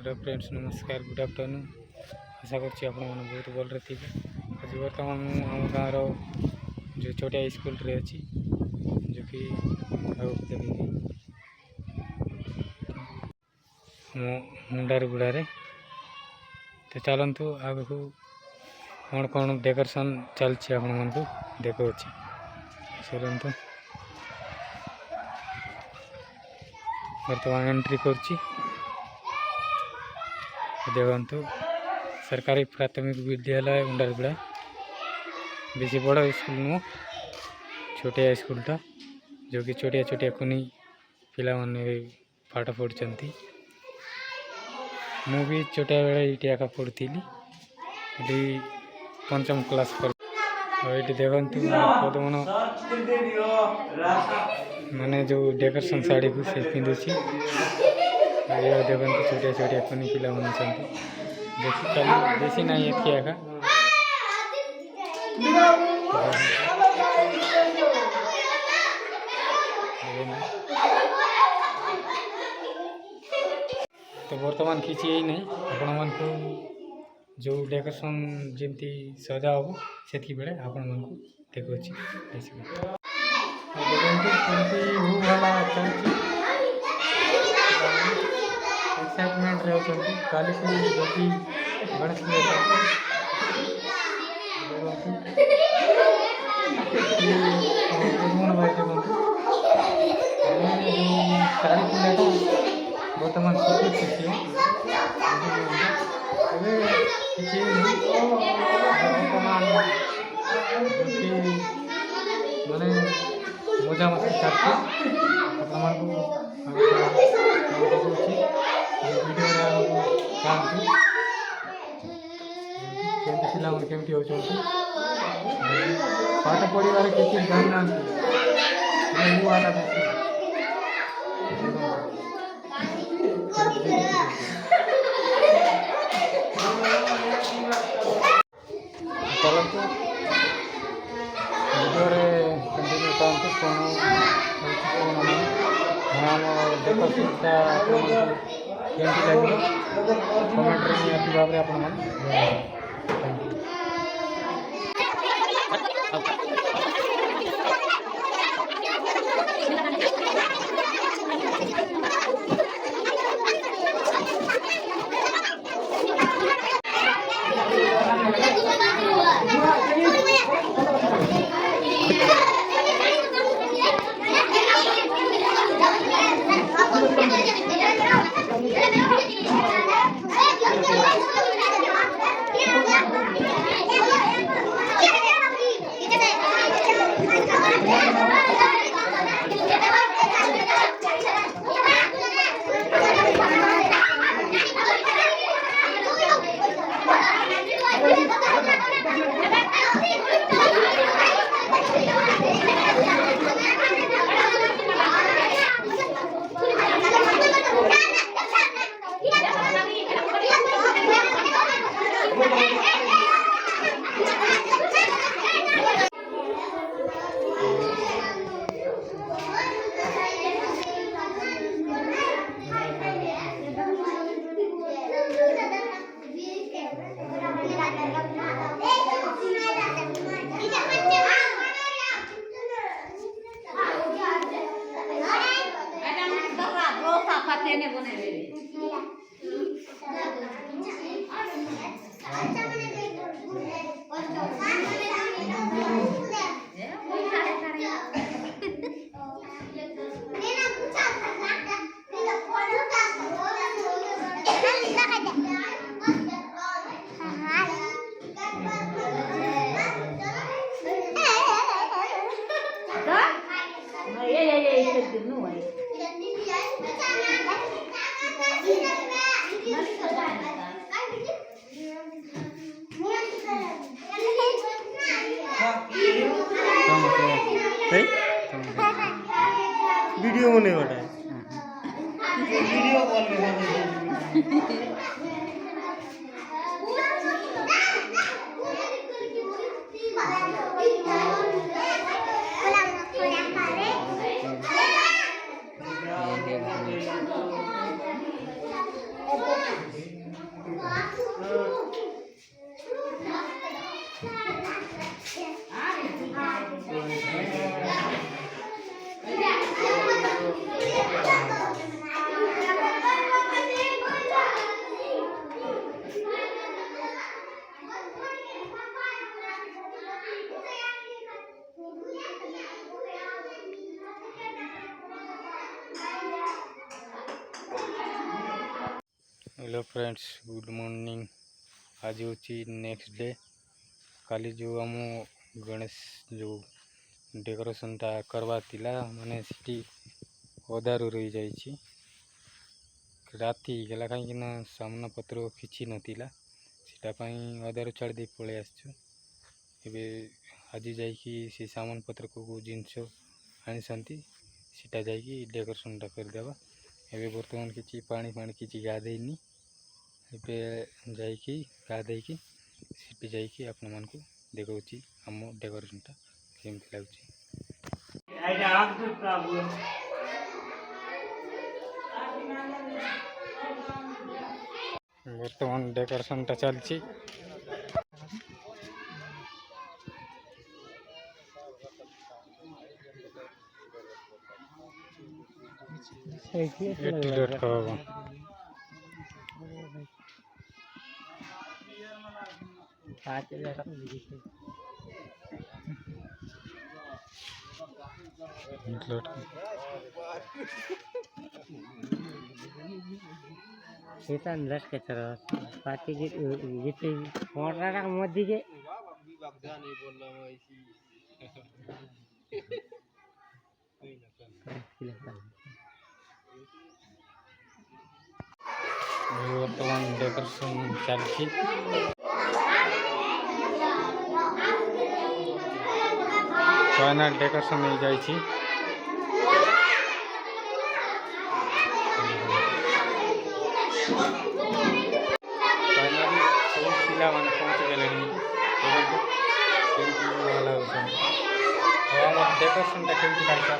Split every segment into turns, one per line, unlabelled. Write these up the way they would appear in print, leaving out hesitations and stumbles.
Hello friends, नमस्कार, good afternoon. आशा कर बहुत भल थी। आज बर्तमान आम गाँव जो छोटिया स्कूल रे अच्छी जो कि मुंडारुगुड़ा। तो चलतु आग को कौन कौन डेकोरेशन चलती आपण को देखा चलतु। बर्तमान एंट्री कर देखु सरकारी प्राथमिक विद्यालय उंडारुगुड़ा। बेसी बड़ स्कूल नुह, छोटिया स्कूलटा जो कि छोटिया छोटिया कुनी पिला माने पाठ पढ़ुंट। मु भी छोटिया बेले ये पढ़ी ये पंचम क्लास पर। ये देखु पदमन माने जो डेकोरेशन साड़ी को से पिंधुची। देखो छोटिया छोटिया कुनी पिला बेसी ना ये तो बर्तमान किसी यही नहीं आपण मन को जो डेकोरेशन जमती सजा हम से बेले आपण मन को देखो एक्साइटमेंट रहे काली जो कि गणेश साड़ी पिंधाटा बर्तमान शिखी माने मजा मस्ती चलती केमती होती पाठ पढ़ार किसी ध्यान ना चलते भिडियो कंटिन्यू करते कौन डेकोरेशनटा केमती लगे कमेंट निहाती भाव आप वीडियो होने वाला है वीडियो कॉल में हेलो फ्रेंड्स, गुड मॉर्निंग। आज हूँ नेक्स्ट डे। काली जो आम गणेश जो डेकोरेशन टा करवा तिला माने सिटी अधारू रही जाइए। राति गला कहीं सामना पत्र किसी नथिला सीटापाई अधारू छाड़ी दे पलि आसचु। एबे आज जाइकी से सामान पत्र को जिनस आनी सीटा जाइकी डेकोरेशन टा करदेवा। एबे बर्तमान किसी पानी पानी किसी गाधेनी। एबे जाइकी गाधेकी सीटी जाइकी आपण मन को देखौची हम डेकोरेशन टा केमती लागुची। बर्तमान डेकोरेशन टा चलची।
kita ndas ke terus pati gitu orang mau dige
बर्तमान डेकोरेशन चलची। फाइनल डेकोरेशन नहीं जाइए। फाइनली सब पिला माने पहुंची गले डेकोरेशन टा केमती लागता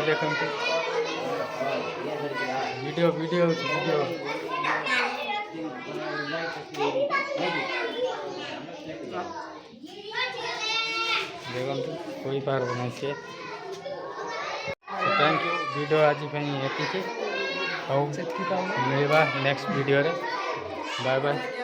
देखते वीडियो वीडियो वीडियो देखते कोई पार बनाई से। थैंक यू वीडियो आज ये मिलवा नेक्स्ट वीडियो रे। Bye bye.